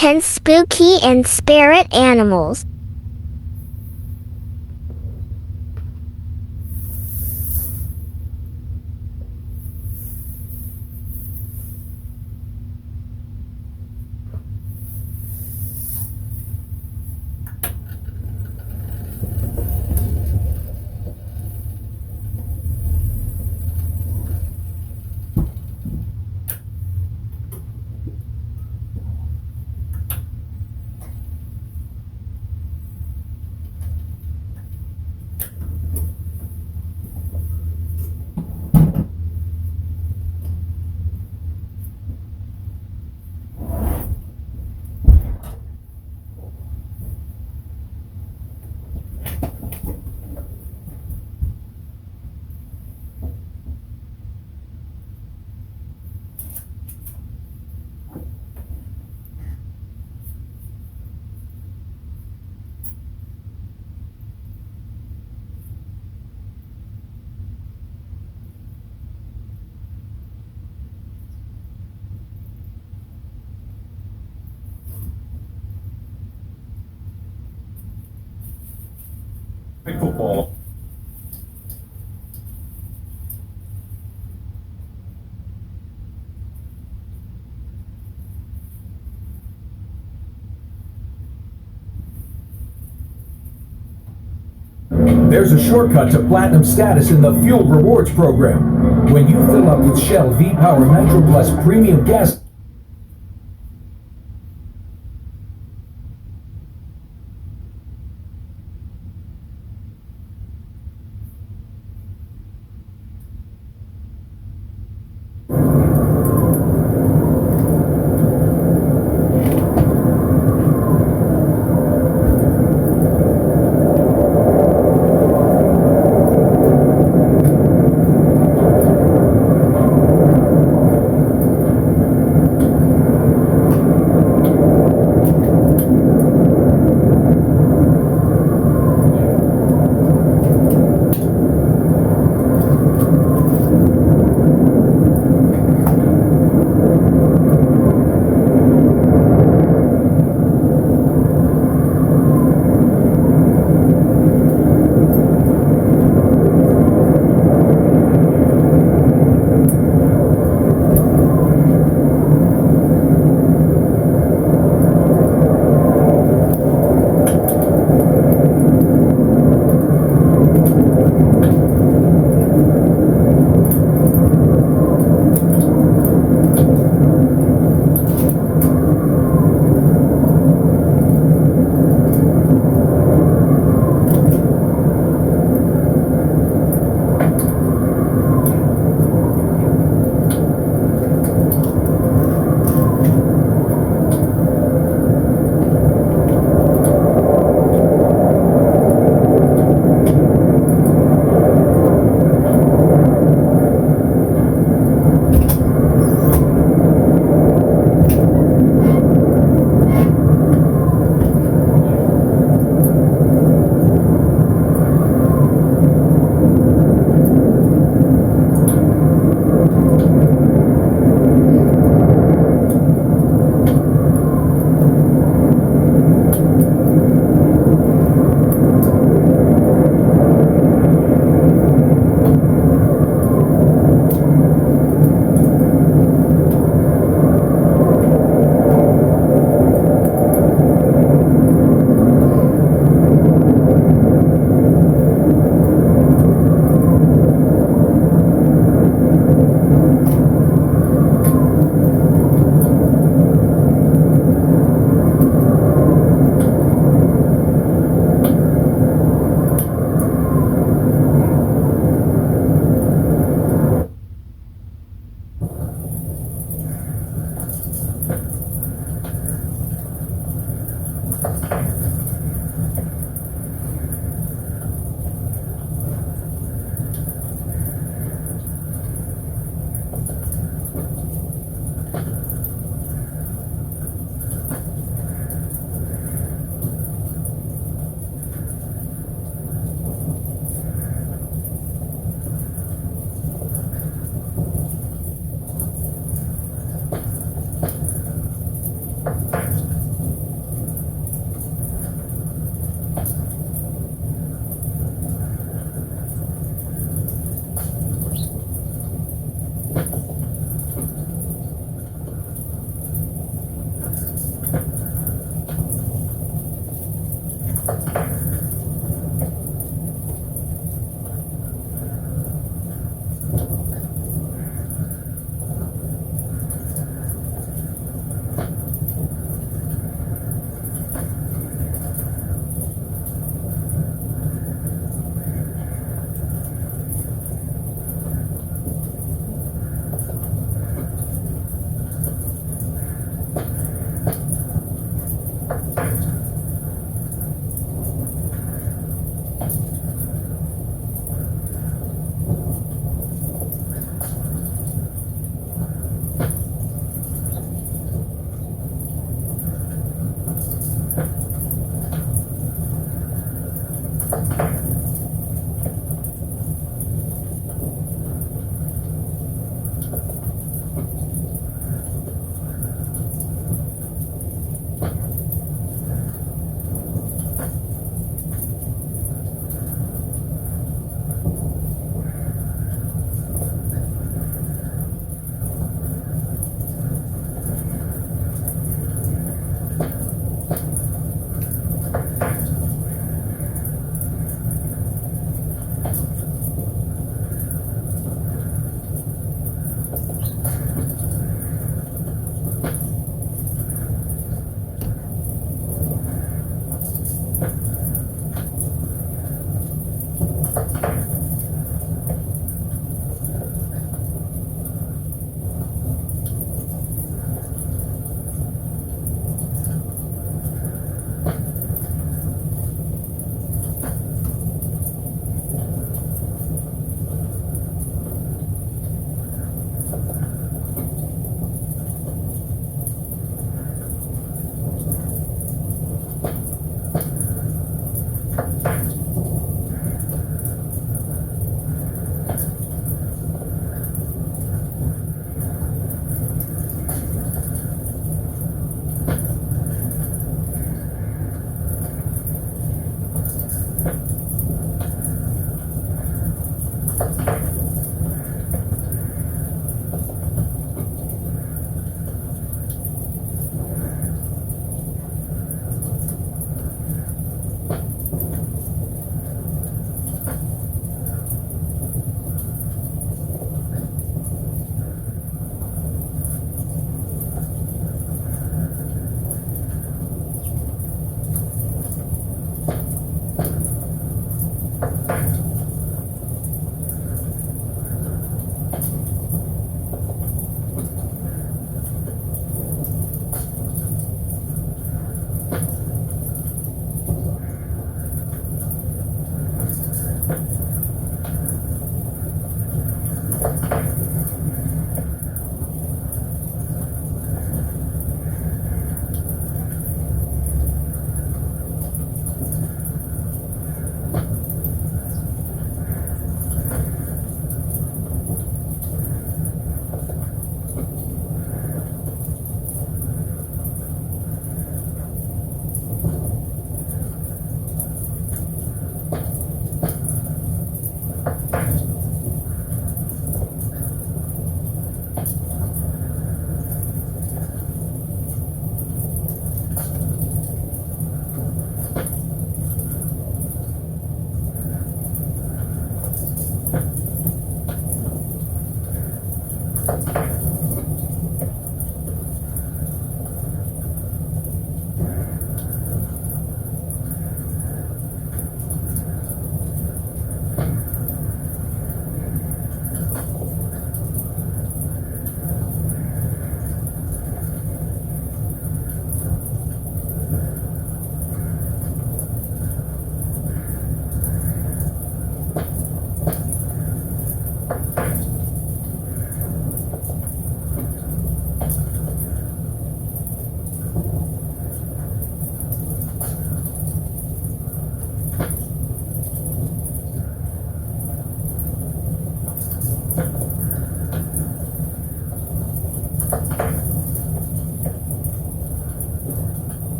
10 spooky and spirit animals. Football. There's a shortcut to platinum status in the Fuel Rewards program. When you fill up with Shell V-Power Nitro Plus Premium Gas,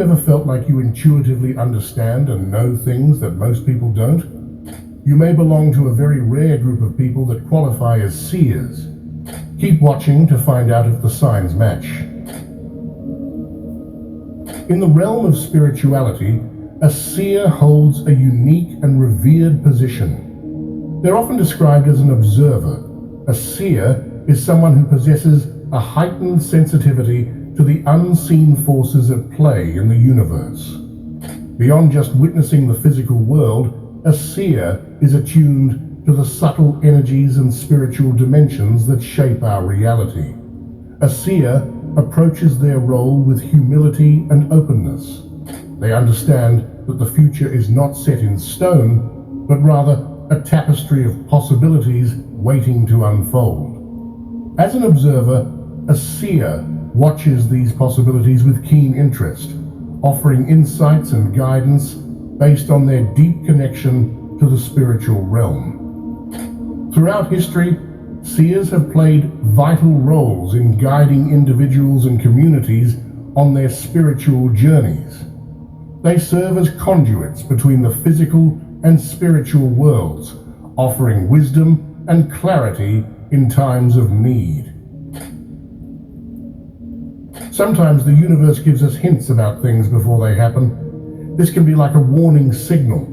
you ever felt like you intuitively understand and know things that most people don't? You may belong to a very rare group of people that qualify as seers. Keep watching to find out if the signs match. In the realm of spirituality, a seer holds a unique and revered position. They're often described as an observer. A seer is someone who possesses a heightened sensitivity to the unseen forces at play in the universe. Beyond just witnessing the physical world, a seer is attuned to the subtle energies and spiritual dimensions that shape our reality. A seer approaches their role with humility and openness. They understand that the future is not set in stone, but rather a tapestry of possibilities waiting to unfold. As an observer, a seer watches these possibilities with keen interest, offering insights and guidance based on their deep connection to the spiritual realm. Throughout history, seers have played vital roles in guiding individuals and communities on their spiritual journeys. They serve as conduits between the physical and spiritual worlds, offering wisdom and clarity in times of need. Sometimes the universe gives us hints about things before they happen. This can be like a warning signal,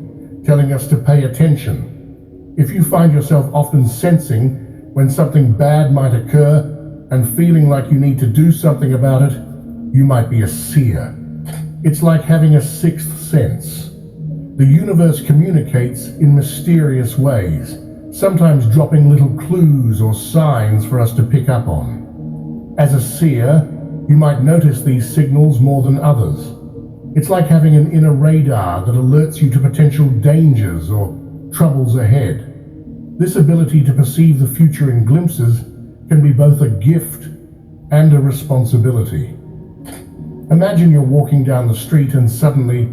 telling us to pay attention. If you find yourself often sensing when something bad might occur and feeling like you need to do something about it, you might be a seer. It's like having a sixth sense. The universe communicates in mysterious ways, sometimes dropping little clues or signs for us to pick up on. As a seer, you might notice these signals more than others. It's like having an inner radar that alerts you to potential dangers or troubles ahead. This ability to perceive the future in glimpses can be both a gift and a responsibility. Imagine you're walking down the street and suddenly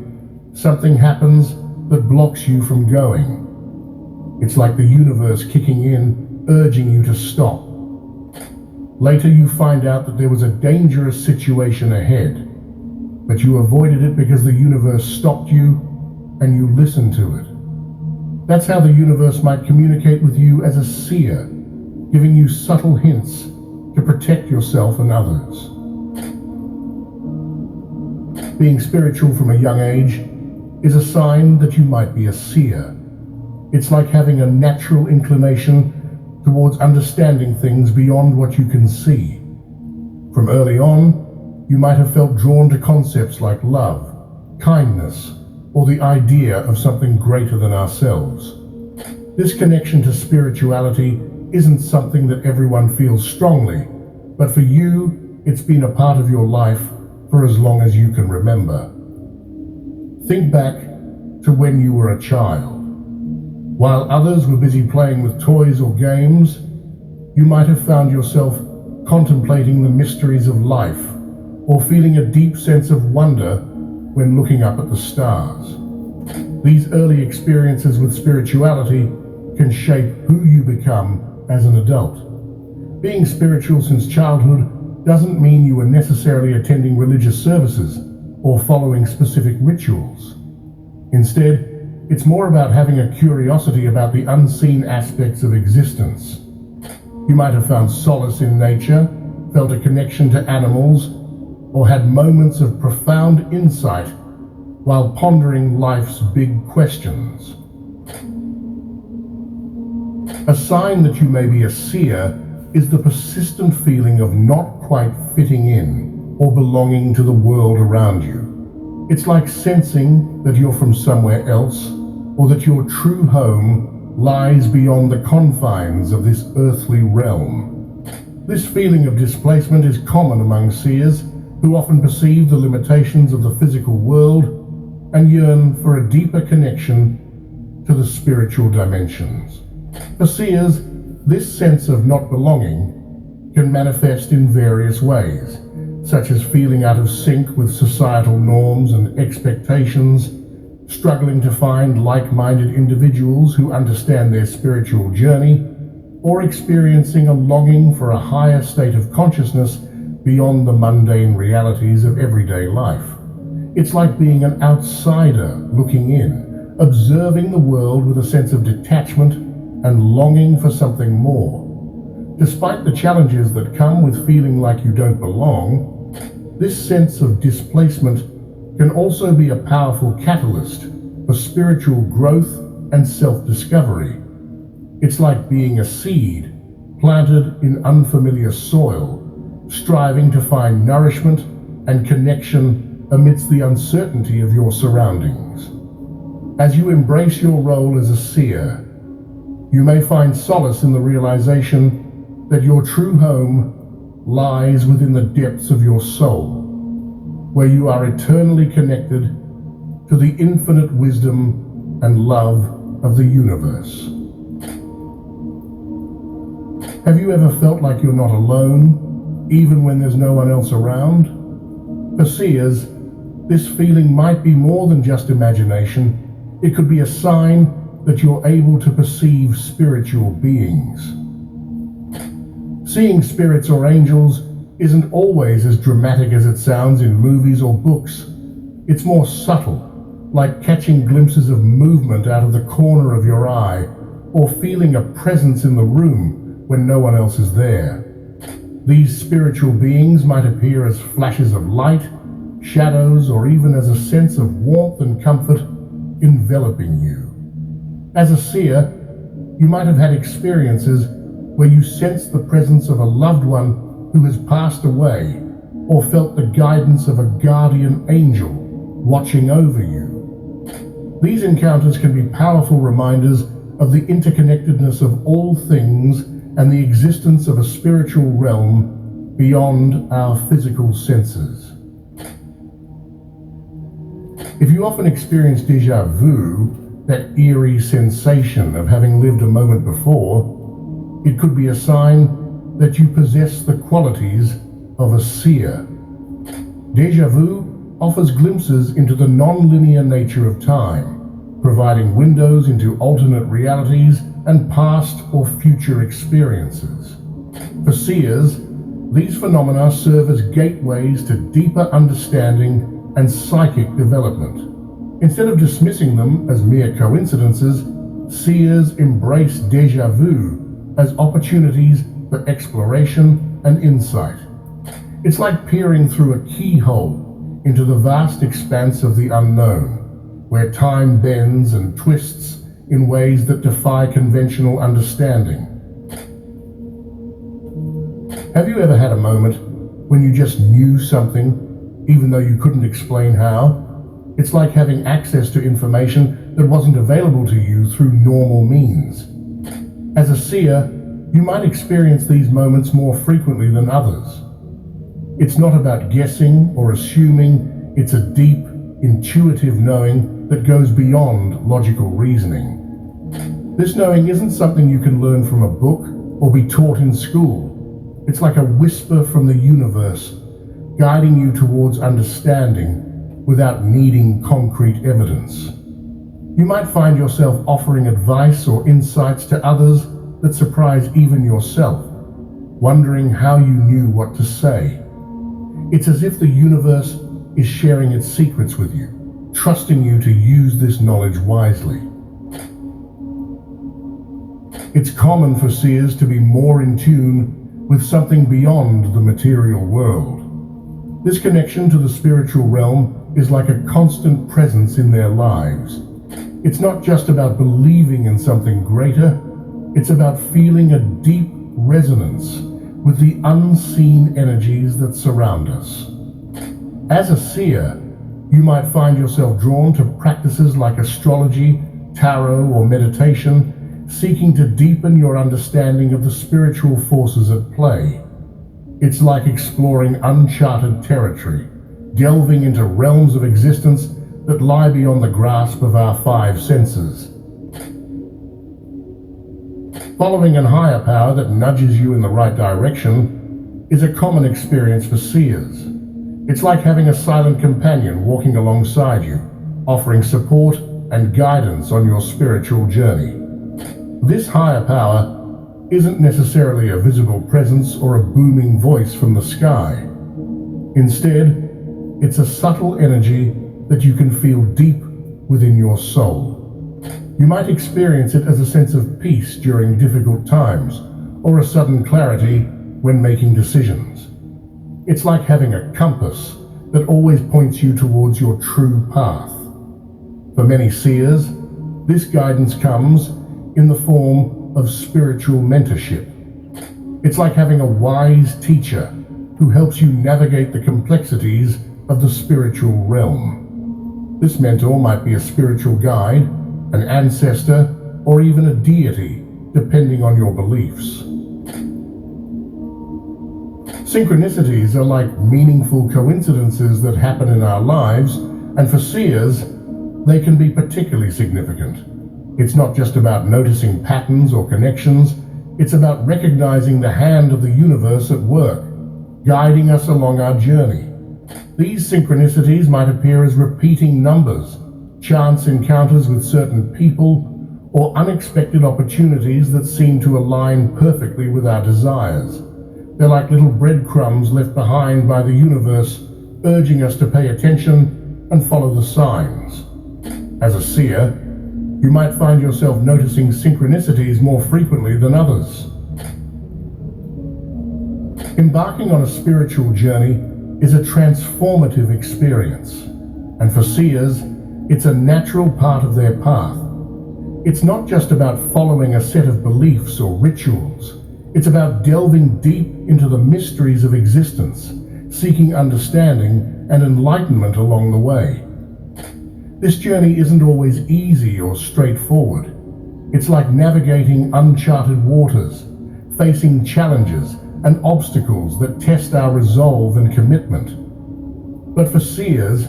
something happens that blocks you from going. It's like the universe kicking in, urging you to stop. Later you find out that there was a dangerous situation ahead, but you avoided it because the universe stopped you and you listened to it. That's how the universe might communicate with you as a seer, giving you subtle hints to protect yourself and others. Being spiritual from a young age is a sign that you might be a seer. It's like having a natural inclination towards understanding things beyond what you can see. From early on, you might have felt drawn to concepts like love, kindness, or the idea of something greater than ourselves. This connection to spirituality isn't something that everyone feels strongly, but for you, it's been a part of your life for as long as you can remember. Think back to when you were a child. While others were busy playing with toys or games, you might have found yourself contemplating the mysteries of life or feeling a deep sense of wonder when looking up at the stars. These early experiences with spirituality can shape who you become as an adult. Being spiritual since childhood doesn't mean you are necessarily attending religious services or following specific rituals. Instead, it's more about having a curiosity about the unseen aspects of existence. You might have found solace in nature, felt a connection to animals, or had moments of profound insight while pondering life's big questions. A sign that you may be a seer is the persistent feeling of not quite fitting in or belonging to the world around you. It's like sensing that you're from somewhere else, or that your true home lies beyond the confines of this earthly realm. This feeling of displacement is common among seers, who often perceive the limitations of the physical world and yearn for a deeper connection to the spiritual dimensions. For seers, this sense of not belonging can manifest in various ways, such as feeling out of sync with societal norms and expectations, struggling to find like-minded individuals who understand their spiritual journey, or experiencing a longing for a higher state of consciousness beyond the mundane realities of everyday life. It's like being an outsider looking in, observing the world with a sense of detachment and longing for something more. Despite the challenges that come with feeling like you don't belong, this sense of displacement can also be a powerful catalyst for spiritual growth and self-discovery. It's like being a seed planted in unfamiliar soil, striving to find nourishment and connection amidst the uncertainty of your surroundings. As you embrace your role as a seer, you may find solace in the realization that your true home lies within the depths of your soul, where you are eternally connected to the infinite wisdom and love of the universe. Have you ever felt like you're not alone, even when there's no one else around? For seers, this feeling might be more than just imagination. It could be a sign that you're able to perceive spiritual beings. Seeing spirits or angels isn't always as dramatic as it sounds in movies or books. It's more subtle, like catching glimpses of movement out of the corner of your eye, or feeling a presence in the room when no one else is there. These spiritual beings might appear as flashes of light, shadows, or even as a sense of warmth and comfort enveloping you. As a seer, you might have had experiences where you sensed the presence of a loved one who has passed away, or felt the guidance of a guardian angel watching over you. These encounters can be powerful reminders of the interconnectedness of all things and the existence of a spiritual realm beyond our physical senses. If you often experience déjà vu, that eerie sensation of having lived a moment before, it could be a sign that you possess the qualities of a seer. Déjà vu offers glimpses into the non-linear nature of time, providing windows into alternate realities and past or future experiences. For seers, these phenomena serve as gateways to deeper understanding and psychic development. Instead of dismissing them as mere coincidences, seers embrace déjà vu as opportunities for exploration and insight. It's like peering through a keyhole into the vast expanse of the unknown, where time bends and twists in ways that defy conventional understanding. Have you ever had a moment when you just knew something, even though you couldn't explain how? It's like having access to information that wasn't available to you through normal means. As a seer, you might experience these moments more frequently than others. It's not about guessing or assuming, it's a deep, intuitive knowing that goes beyond logical reasoning. This knowing isn't something you can learn from a book or be taught in school. It's like a whisper from the universe, guiding you towards understanding without needing concrete evidence. You might find yourself offering advice or insights to others that surprise even yourself, wondering how you knew what to say. It's as if the universe is sharing its secrets with you, trusting you to use this knowledge wisely. It's common for seers to be more in tune with something beyond the material world. This connection to the spiritual realm is like a constant presence in their lives. It's not just about believing in something greater, it's about feeling a deep resonance with the unseen energies that surround us. As a seer, you might find yourself drawn to practices like astrology, tarot, or meditation, seeking to deepen your understanding of the spiritual forces at play. It's like exploring uncharted territory, delving into realms of existence that lie beyond the grasp of our five senses. Following a higher power that nudges you in the right direction is a common experience for seers. It's like having a silent companion walking alongside you, offering support and guidance on your spiritual journey. This higher power isn't necessarily a visible presence or a booming voice from the sky. Instead, it's a subtle energy that you can feel deep within your soul. You might experience it as a sense of peace during difficult times, or a sudden clarity when making decisions. It's like having a compass that always points you towards your true path. For many seers, this guidance comes in the form of spiritual mentorship. It's like having a wise teacher who helps you navigate the complexities of the spiritual realm. This mentor might be a spiritual guide, an ancestor, or even a deity, depending on your beliefs. Synchronicities are like meaningful coincidences that happen in our lives, and for seers, they can be particularly significant. It's not just about noticing patterns or connections, it's about recognizing the hand of the universe at work, guiding us along our journey. These synchronicities might appear as repeating numbers, chance encounters with certain people, or unexpected opportunities that seem to align perfectly with our desires. They're like little breadcrumbs left behind by the universe, urging us to pay attention and follow the signs. As a seer, you might find yourself noticing synchronicities more frequently than others. Embarking on a spiritual journey is a transformative experience, and for seers, it's a natural part of their path. It's not just about following a set of beliefs or rituals. It's about delving deep into the mysteries of existence, seeking understanding and enlightenment along the way. This journey isn't always easy or straightforward. It's like navigating uncharted waters, facing challenges and obstacles that test our resolve and commitment. But for seers,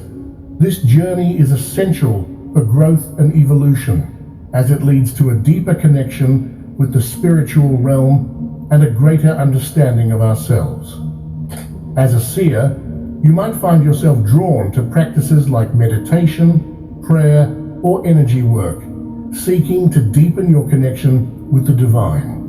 this journey is essential for growth and evolution, as it leads to a deeper connection with the spiritual realm and a greater understanding of ourselves. As a seer, you might find yourself drawn to practices like meditation, prayer, or energy work, seeking to deepen your connection with the divine.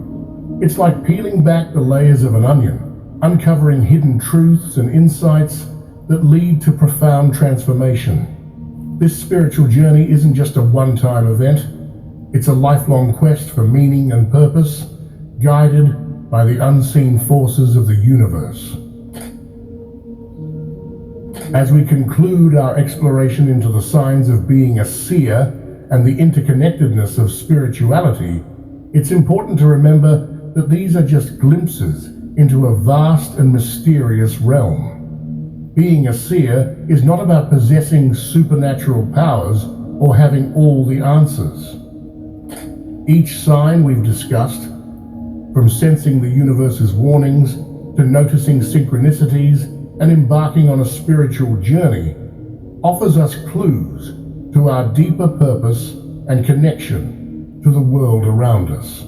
It's like peeling back the layers of an onion, uncovering hidden truths and insights that lead to profound transformation. This spiritual journey isn't just a one-time event, it's a lifelong quest for meaning and purpose, guided by the unseen forces of the universe. As we conclude our exploration into the signs of being a seer and the interconnectedness of spirituality, it's important to remember that these are just glimpses into a vast and mysterious realm. Being a seer is not about possessing supernatural powers or having all the answers. Each sign we've discussed, from sensing the universe's warnings to noticing synchronicities and embarking on a spiritual journey, offers us clues to our deeper purpose and connection to the world around us.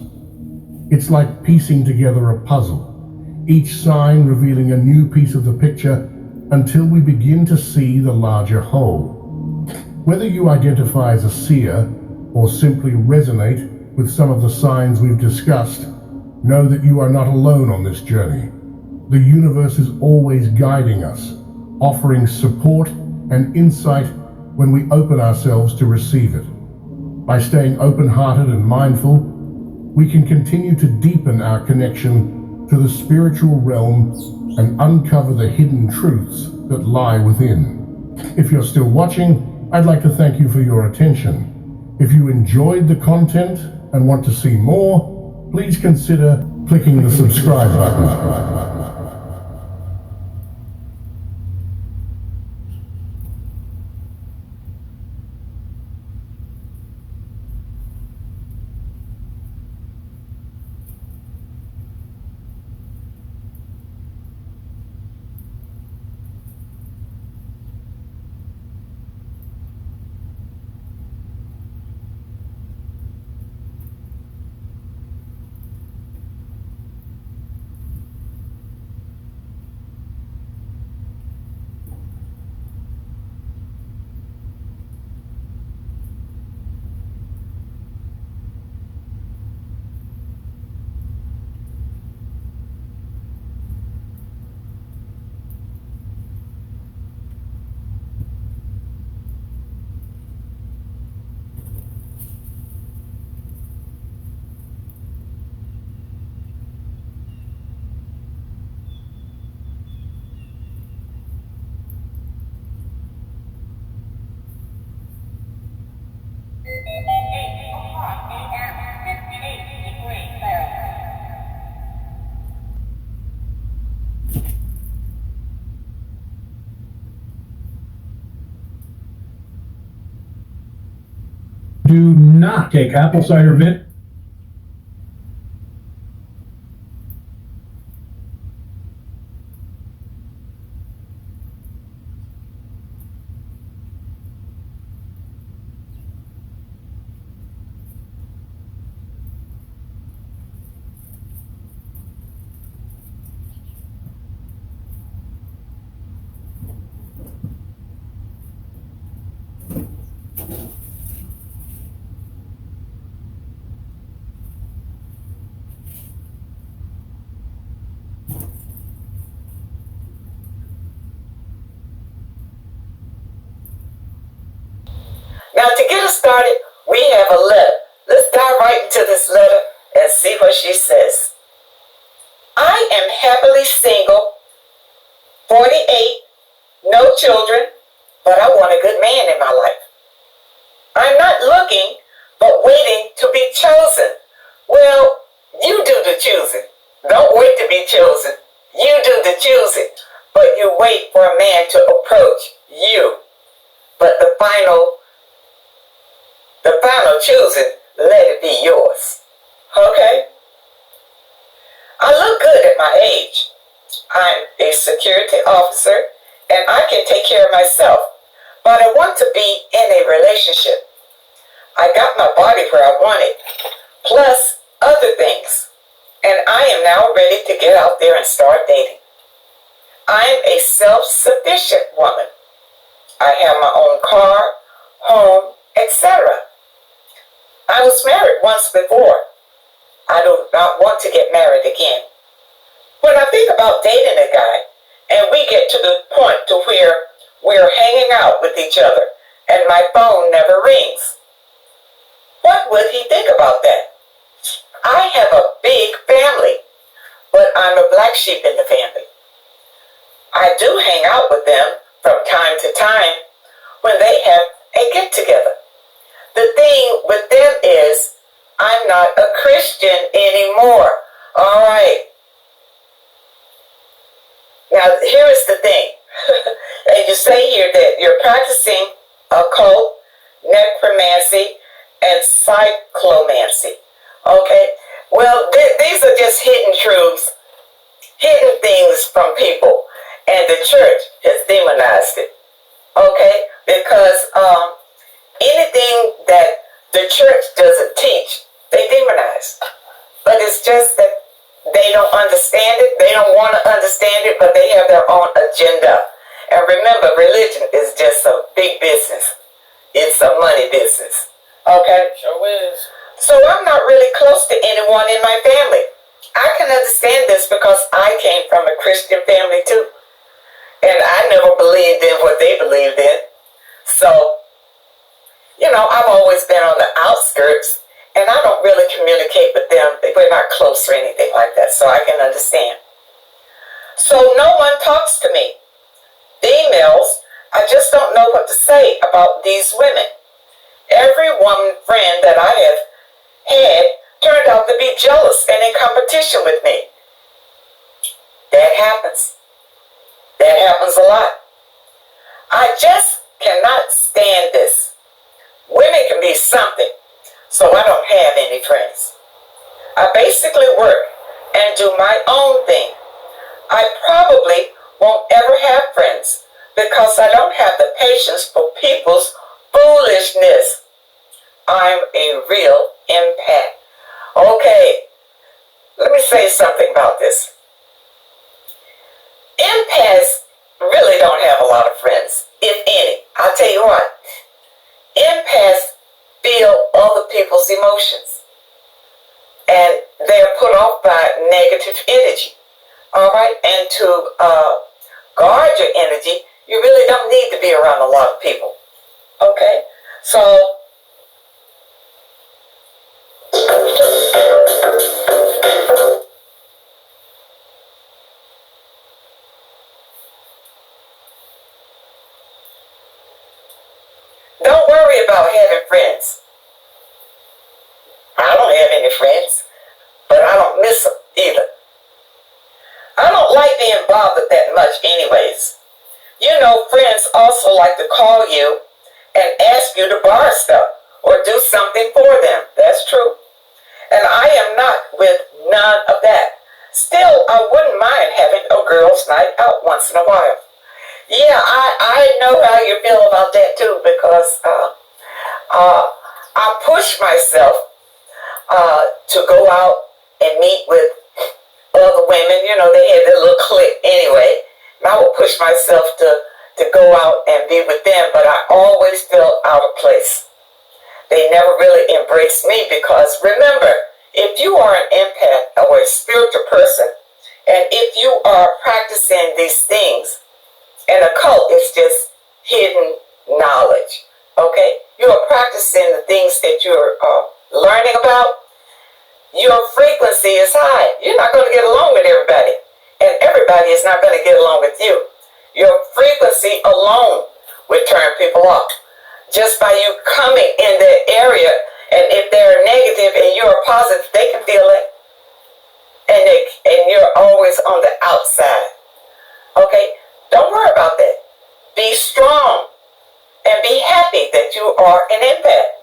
It's like piecing together a puzzle, each sign revealing a new piece of the picture until we begin to see the larger whole. Whether you identify as a seer or simply resonate with some of the signs we've discussed, know that you are not alone on this journey. The universe is always guiding us, offering support and insight when we open ourselves to receive it. By staying open-hearted and mindful, we can continue to deepen our connection to the spiritual realm and uncover the hidden truths that lie within. If you're still watching, I'd like to thank you for your attention. If you enjoyed the content and want to see more, please consider clicking the subscribe button. not take apple cider vinegar? Now, to get us started, we have a letter. Let's dive right into this letter and see what she says. I am happily single, 48, no children, but I want a good man in my life. I'm not looking, but waiting to be chosen. Well, you do the choosing. Don't wait to be chosen. You do the choosing, but you wait for a man to approach you. But the final choosing, let it be yours. Okay? I look good at my age. I'm a security officer and I can take care of myself, but I want to be in a relationship. I got my body where I want it, plus other things, and I am now ready to get out there and start dating. I'm a self-sufficient woman. I have my own car, home, etc. I was married once before. I do not want to get married again. When I think about dating a guy and we get to the point to where we're hanging out with each other and my phone never rings, what would he think about that? I have a big family, but I'm a black sheep in the family. I do hang out with them from time to time when they have a get-together. The thing with them is I'm not a Christian anymore. All right. Now, here is the thing. And you say here that you're practicing occult, necromancy, and cyclomancy. Okay? Well, these are just hidden truths, hidden things from people. And the church has demonized it. Okay? Because anything that the church doesn't teach, they demonize. But it's just that they don't understand it. They don't want to understand it, but they have their own agenda. And remember, religion is just a big business. It's a money business. Okay? Sure is. So I'm not really close to anyone in my family. I can understand this because I came from a Christian family too. And I never believed in what they believed in. So, I've always been on the outskirts, and I don't really communicate with them. We're not close or anything like that, so I can understand. So no one talks to me. Females, I just don't know what to say about these women. Every woman friend that I have had turned out to be jealous and in competition with me. That happens. That happens a lot. I just cannot stand this. Women can be something, so I don't have any friends. I basically work and do my own thing. I probably won't ever have friends because I don't have the patience for people's foolishness. I'm a real empath. Okay, let me say something about this. Empaths really don't have a lot of friends, if any. I'll tell you what. Empaths feel other people's emotions, and they're put off by negative energy. All right, and to guard your energy, you really don't need to be around a lot of people. Okay, so don't worry about having friends. I don't have any friends, but I don't miss them either. I don't like being bothered that much anyways. Friends also like to call you and ask you to borrow stuff or do something for them. That's true. And I am not with none of that. Still, I wouldn't mind having a girls' night out once in a while. Yeah, I know how you feel about that too, because I push myself to go out and meet with other women. You know, they had their little clique anyway. And I would push myself to go out and be with them, but I always felt out of place. They never really embraced me because, remember, if you are an empath or a spiritual person, and if you are practicing these things, and a cult is just hidden knowledge, okay? You are practicing the things that you're learning about. Your frequency is high. You're not going to get along with everybody, and everybody is not going to get along with you. Your frequency alone will turn people off. Just by you coming in that area, and if they're negative and you're positive, they can feel it. And you're always on the outside. Okay? Don't worry about that. Be strong and be happy that you are an empath.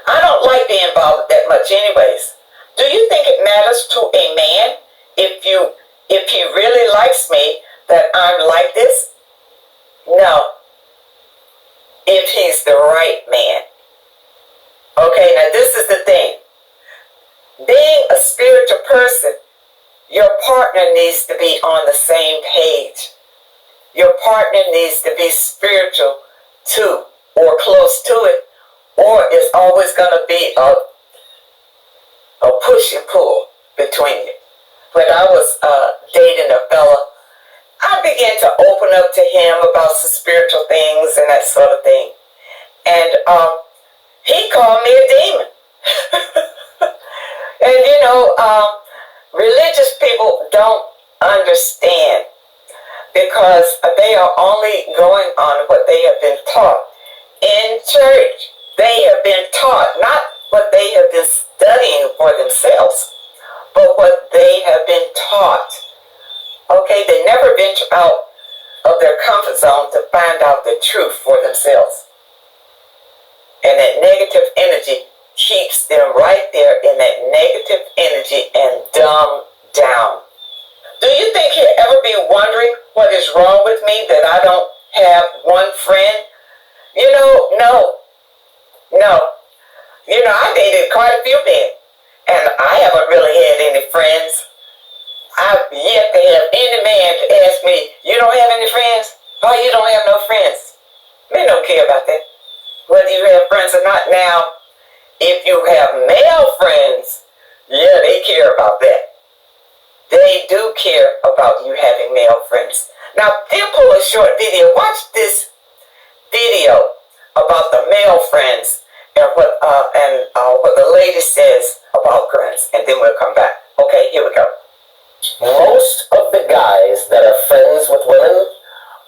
I don't like being bothered that much anyways. Do you think it matters to a man if he really likes me that I'm like this? No. If he's the right man. Okay, now this is the thing. Being a spiritual person, your partner needs to be on the same page. Your partner needs to be spiritual too, or close to it, or it's always going to be a push and pull between you. When I was dating a fella, I began to open up to him about some spiritual things and that sort of thing. And he called me a demon. And you know, religious people don't understand because they are only going on what they have been taught. In church, they have been taught not what they have been studying for themselves, but what they have been taught. Okay, they never venture out of their comfort zone to find out the truth for themselves. And that negative energy keeps them right there in that negative energy and dumbed down. Do you think he'll ever be wondering what is wrong with me that I don't have one friend? You know, no. You know, I dated quite a few men, and I haven't really had any friends. I've yet to have any man to ask me, you don't have any friends? Oh, you don't have no friends. Men don't care about that. Whether you have friends or not. Now, if you have male friends, yeah, they care about that. They do care about you having male friends. Now, they'll pull a short video. Watch this video about the male friends and what the lady says about friends, and then we'll come back. Okay, here we go. Most of the guys that are friends with women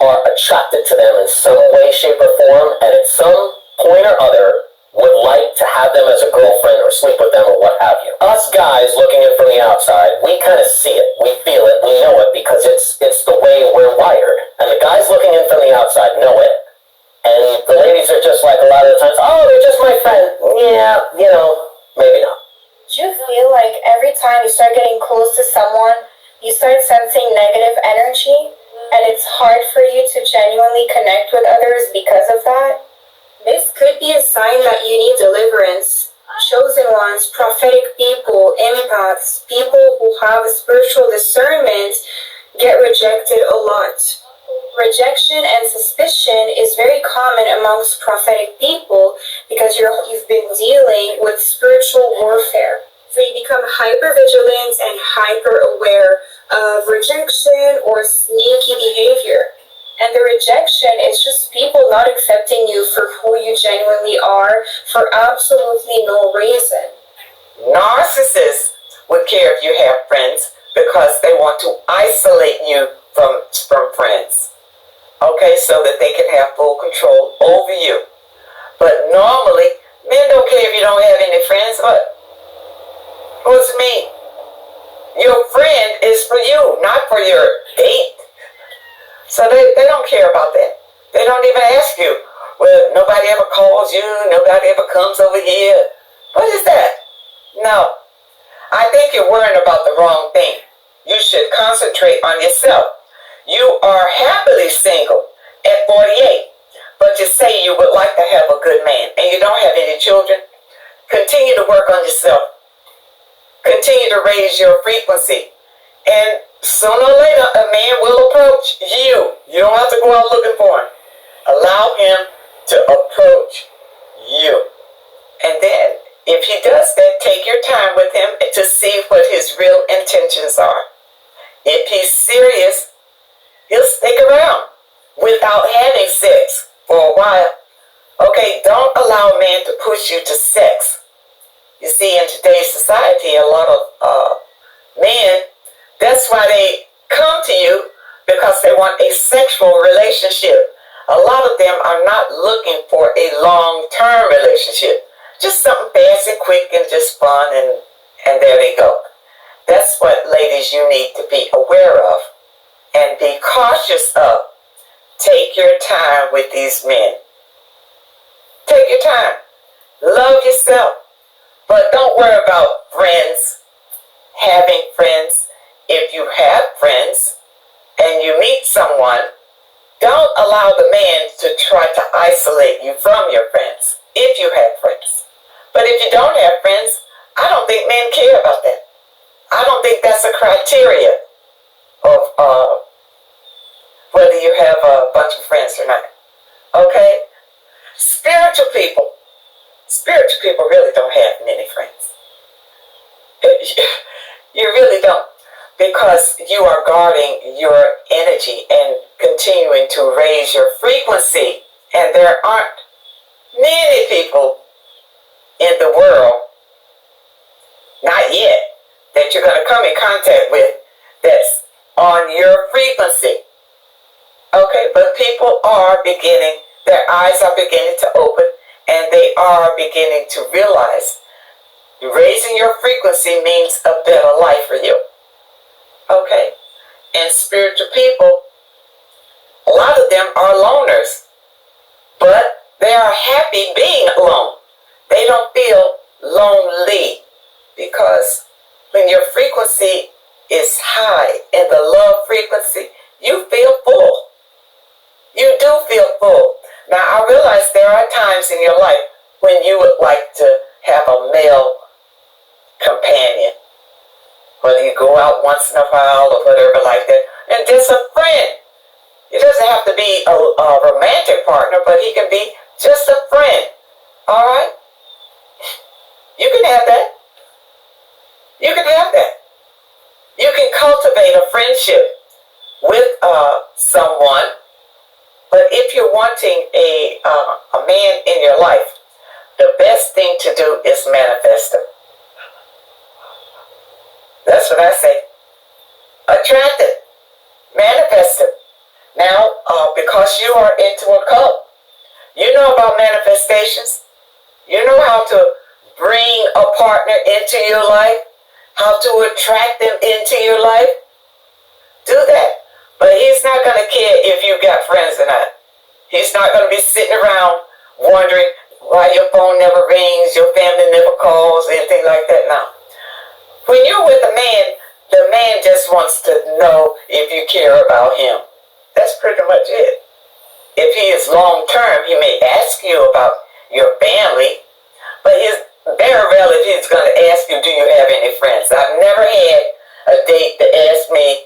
are attracted to them in some way, shape, or form, and at some point or other would like to have them as a girlfriend or sleep with them or what have you. Us guys looking in from the outside, we kind of see it, we feel it, we know it because it's the way we're wired. And the guys looking in from the outside know it. And the ladies are just like a lot of the times, oh, they're just my friend. Yeah, you know, maybe not. Do you feel like every time you start getting close to someone, you start sensing negative energy, and it's hard for you to genuinely connect with others because of that? This could be a sign that you need deliverance. Chosen ones, prophetic people, empaths, people who have a spiritual discernment get rejected a lot. Rejection and suspicion is very common amongst prophetic people because you've been dealing with spiritual warfare. So you become hyper-vigilant and hyper-aware of rejection or sneaky behavior. And the rejection is just people not accepting you for who you genuinely are for absolutely no reason. Narcissists would care if you have friends because they want to isolate you from friends. Okay, so that they can have full control over you. But normally, men don't care if you don't have any friends. What's it mean? Your friend is for you, not for your date. So they don't care about that. They don't even ask you, Well, nobody ever calls you, nobody ever comes over here. What is that? No. I think you're worrying about the wrong thing. You should concentrate on yourself. You are happily single at 48, but you say you would like to have a good man and you don't have any children. Continue to work on yourself. Continue to raise your frequency. And sooner or later, a man will approach you. You don't have to go out looking for him. Allow him to approach you. And then, if he does that, take your time with him to see what his real intentions are. If he's serious, he'll stick around without having sex for a while. Okay, don't allow a man to push you to sex. You see, in today's society, a lot of men, that's why they come to you, because they want a sexual relationship. A lot of them are not looking for a long-term relationship. Just something fast and quick and just fun, and there they go. That's what, ladies, you need to be aware of and be cautious of. Take your time with these men. Take your time. Love yourself. But don't worry about friends, having friends. If you have friends and you meet someone, don't allow the man to try to isolate you from your friends, if you have friends. But if you don't have friends, I don't think men care about that. I don't think that's a criteria of whether you have a bunch of friends or not. Okay? Spiritual people really don't have many friends. You really don't. Because you are guarding your energy and continuing to raise your frequency. And there aren't many people in the world, not yet, that you're going to come in contact with that's on your frequency. Okay, but people are beginning, their eyes are beginning to open, and they are beginning to realize raising your frequency means a better life for you. Okay, and spiritual people, a lot of them are loners, but they are happy being alone. They don't feel lonely, because when your frequency is high in the love frequency, you feel full. You do feel full. Now, I realize there are times in your life when you would like to have a male companion. Whether you go out once in a while or whatever like that. And just a friend. It doesn't have to be a romantic partner, but he can be just a friend. All right? You can have that. You can have that. You can cultivate a friendship with someone, but if you're wanting a man in your life, the best thing to do is manifest him. That's what I say. Attract it. Manifest it. Now, because you are into a cult, you know about manifestations. You know how to bring a partner into your life, how to attract them into your life. Do that. But he's not going to care if you got friends or not. He's not going to be sitting around wondering why your phone never rings, your family never calls, anything like that. No. When you're with a man, the man just wants to know if you care about him. That's pretty much it. If he is long-term, he may ask you about your family, but it's very rarely he's going to ask you, do you have any friends? I've never had a date that asked me,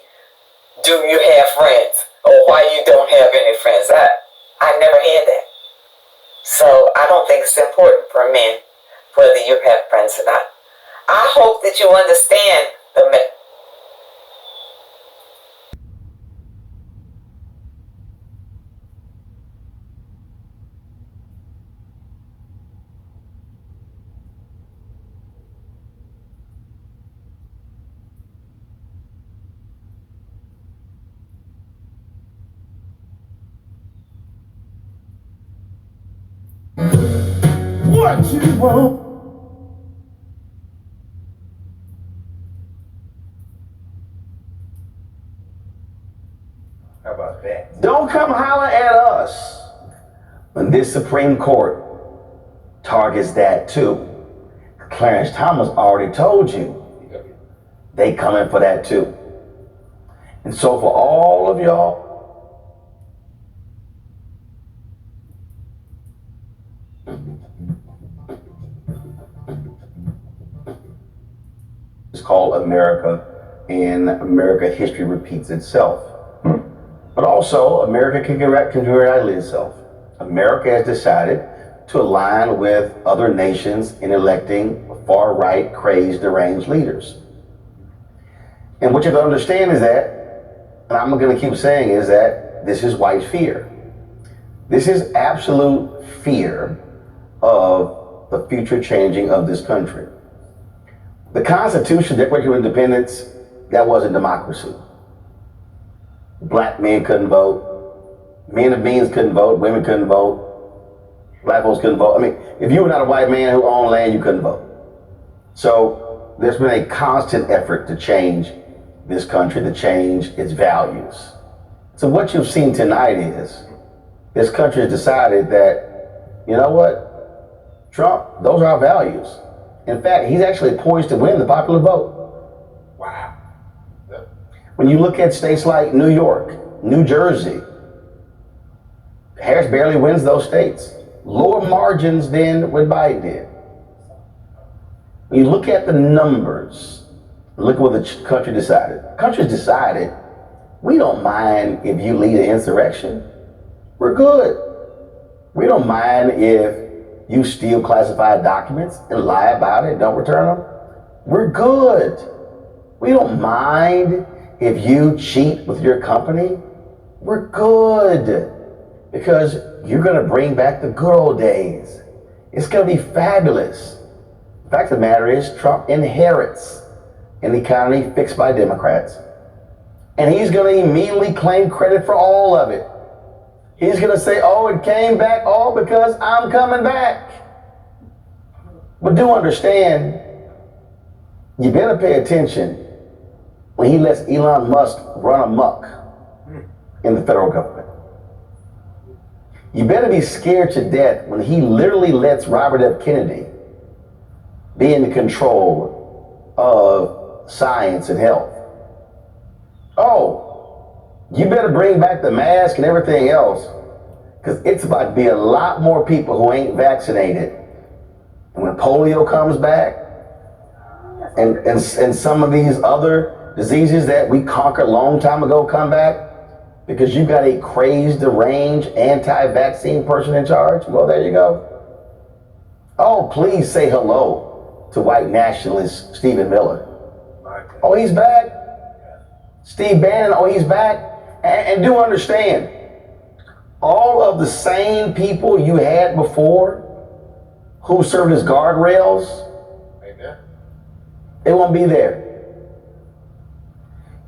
do you have friends? Or why you don't have any friends. I never had that. So I don't think it's important for men whether you have friends or not. I hope that you understand the What you want? How about that? Don't come holler at us. And this Supreme Court targets that too. Clarence Thomas already told you they coming for that too. And so for all of y'all, it's called America, and America history repeats itself. But also, America can congratulate itself. America has decided to align with other nations in electing far-right, crazed, deranged leaders. And what you have to understand is that, and I'm going to keep saying, is that this is white fear. This is absolute fear of the future changing of this country. The Constitution, Declaration of Independence, that wasn't democracy. Black men couldn't vote. Men of means couldn't vote. Women couldn't vote. Black folks couldn't vote. I mean, if you were not a white man who owned land, you couldn't vote. So there's been a constant effort to change this country, to change its values. So what you've seen tonight is this country has decided that, you know what, Trump, those are our values. In fact, he's actually poised to win the popular vote. Wow. When you look at states like New York, New Jersey, Harris barely wins those states. Lower margins than what Biden did. When you look at the numbers, look at what the country decided. The country's decided, we don't mind if you lead an insurrection. We're good. We don't mind if you steal classified documents and lie about it, don't return them. We're good. We don't mind if you cheat with your company. We're good. Because you're going to bring back the good old days. It's going to be fabulous. The fact of the matter is, Trump inherits an economy fixed by Democrats. And he's going to immediately claim credit for all of it. He's going to say, oh, it came back all because I'm coming back. But do understand, you better pay attention when he lets Elon Musk run amok in the federal government. You better be scared to death when he literally lets Robert F. Kennedy be in control of science and health. Oh, you better bring back the mask and everything else, because it's about to be a lot more people who ain't vaccinated. And when polio comes back, and some of these other diseases that we conquered a long time ago come back, because you've got a crazed, deranged, anti-vaccine person in charge? Well, there you go. Oh, please say hello to white nationalist Stephen Miller. Oh, he's back. Steve Bannon, oh, he's back. And do understand, all of the same people you had before who served as guardrails, they won't be there.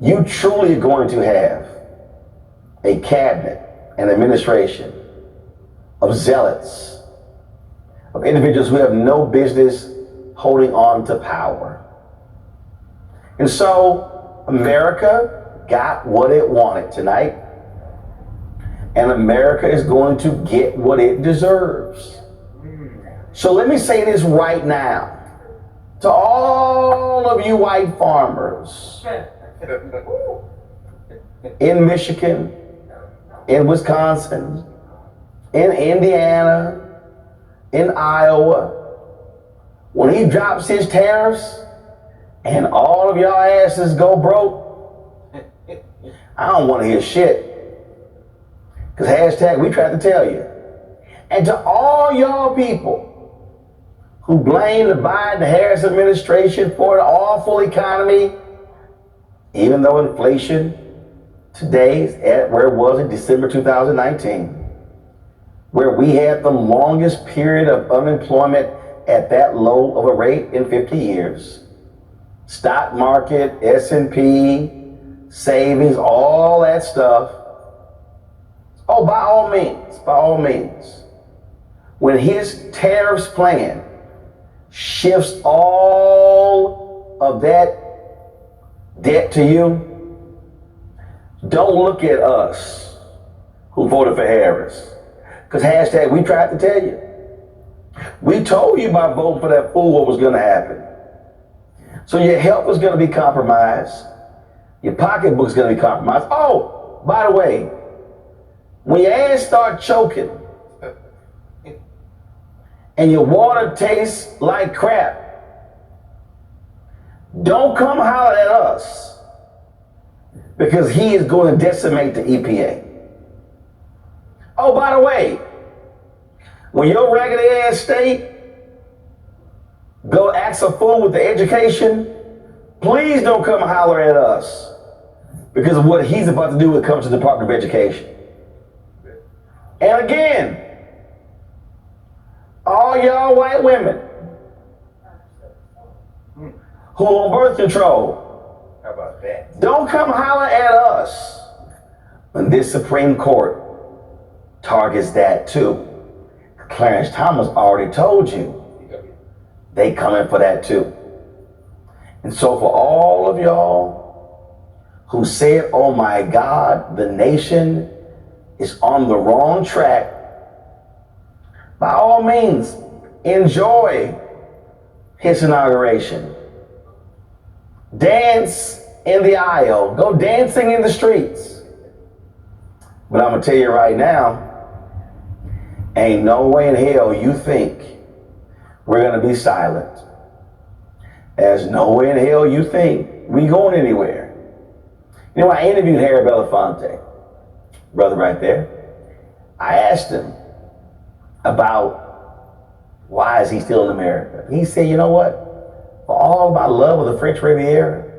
You truly are going to have a cabinet, an administration of zealots, of individuals who have no business holding on to power. And so America got what it wanted tonight, and America is going to get what it deserves. So let me say this right now to all of you white farmers in Michigan, in Wisconsin, in Indiana, in Iowa, when he drops his tariffs and all of y'all asses go broke, I don't want to hear shit. Because hashtag we tried to tell you. And to all y'all people who blame the Biden-Harris administration for the awful economy, even though inflation today is at where it was in December 2019, where we had the longest period of unemployment at that low of a rate in 50 years. Stock market, S&P, savings, all that stuff. Oh, by all means, when his tariffs plan shifts all of that debt to you, don't look at us who voted for Harris. Because hashtag, we tried to tell you. We told you by voting for that fool what was going to happen. So your health was going to be compromised. Your pocketbook's going to be compromised. Oh, by the way, when your ass start choking and your water tastes like crap, don't come holler at us, because he is going to decimate the EPA. Oh, by the way, when your raggedy ass state go ask a fool with the education, please don't come holler at us because of what he's about to do when it comes to the Department of Education. And again, all y'all white women who on birth control, How about that? don't come holler at us when this Supreme Court targets that too. Clarence Thomas already told you they coming for that too. And so for all of y'all who said, oh my God, the nation is on the wrong track, by all means, enjoy his inauguration. Dance in the aisle. Go dancing in the streets. But I'm going to tell you right now, ain't no way in hell you think we're going to be silent. There's no way in hell you think we going anywhere. You know, I interviewed Harry Belafonte, brother right there. I asked him about why is he still in America. He said, you know what? For all my love of the French Riviera,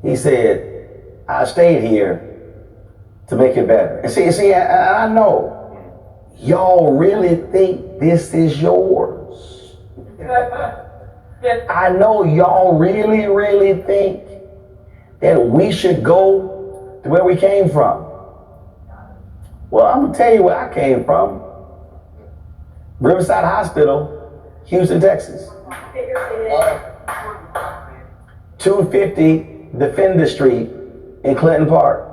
he said, I stayed here to make it better. And see, I know y'all really think this is yours. I know y'all really, really think that we should go to where we came from. Well, I'm gonna tell you where I came from. Riverside Hospital, Houston, Texas. 250 Defender Street in Clinton Park.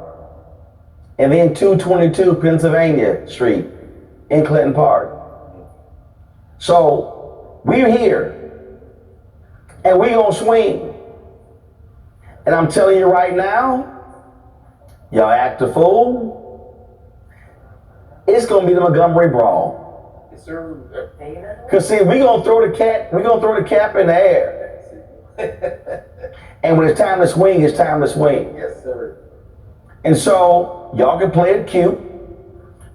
And then 222 Pennsylvania Street in Clinton Park. So we're here and we gonna swing. And I'm telling you right now, y'all act a fool, it's gonna be the Montgomery Brawl. Yes, sir. Cause see, we gonna throw the cap in the air. And when it's time to swing, it's time to swing. Yes, sir. And so y'all can play it cute.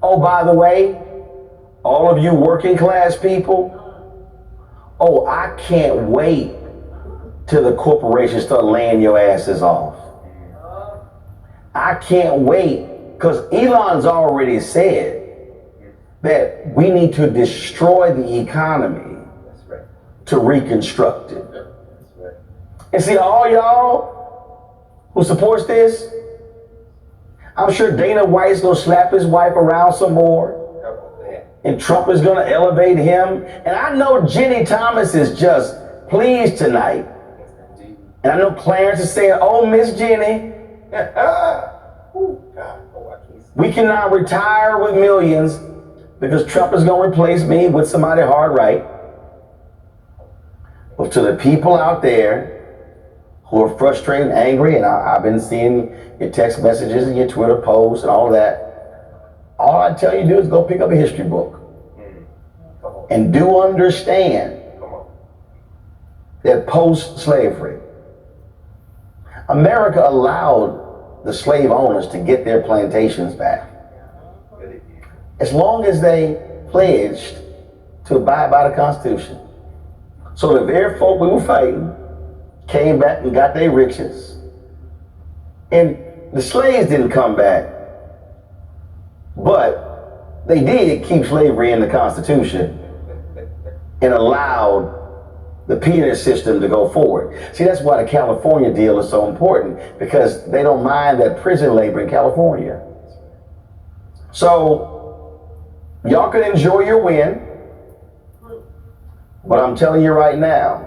Oh, by the way, all of you working class people, oh, I can't wait till the corporations start laying your asses off. I can't wait, because Elon's already said that we need to destroy the economy to reconstruct it. And see, all y'all who supports this, I'm sure Dana White's gonna slap his wife around some more. And Trump is gonna elevate him. And I know Jenny Thomas is just pleased tonight. And I know Clarence is saying, oh, Miss Jenny, we cannot retire with millions because Trump is gonna replace me with somebody hard right. But to the people out there who are frustrated and angry, and I've been seeing your text messages and your Twitter posts and all that, all I tell you to do is go pick up a history book. And do understand that post-slavery, America allowed the slave owners to get their plantations back, as long as they pledged to abide by the Constitution. So the very folk we were fighting came back and got their riches. And the slaves didn't come back, but they did keep slavery in the Constitution and allowed the peonage system to go forward. See, that's why the California deal is so important, because they don't mind that prison labor in California. So y'all can enjoy your win, but I'm telling you right now,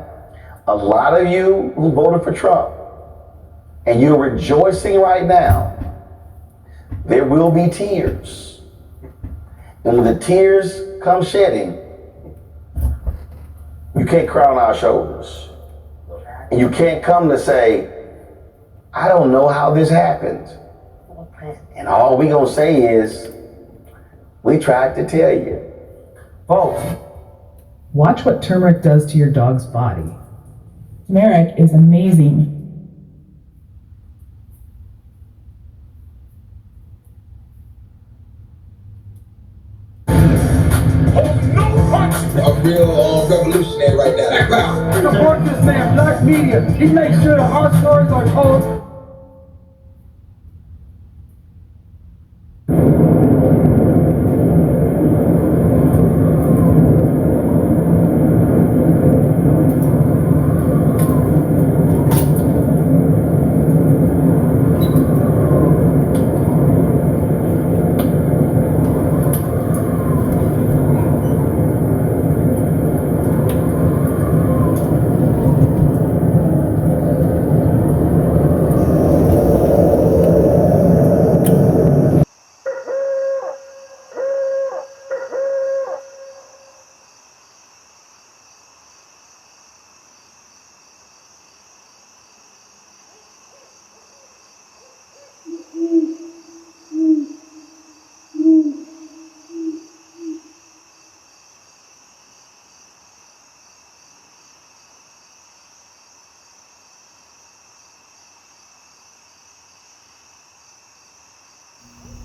a lot of you who voted for Trump and you're rejoicing right now, there will be tears. And when the tears come shedding, you can't cry on our shoulders. And you can't come to say, I don't know how this happened. And all we gonna say is, we tried to tell you. Folks, watch what turmeric does to your dog's body. Turmeric is amazing. A real revolutionary right now. Support this man, Black Media. He makes sure that our stories are told.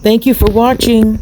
Thank you for watching.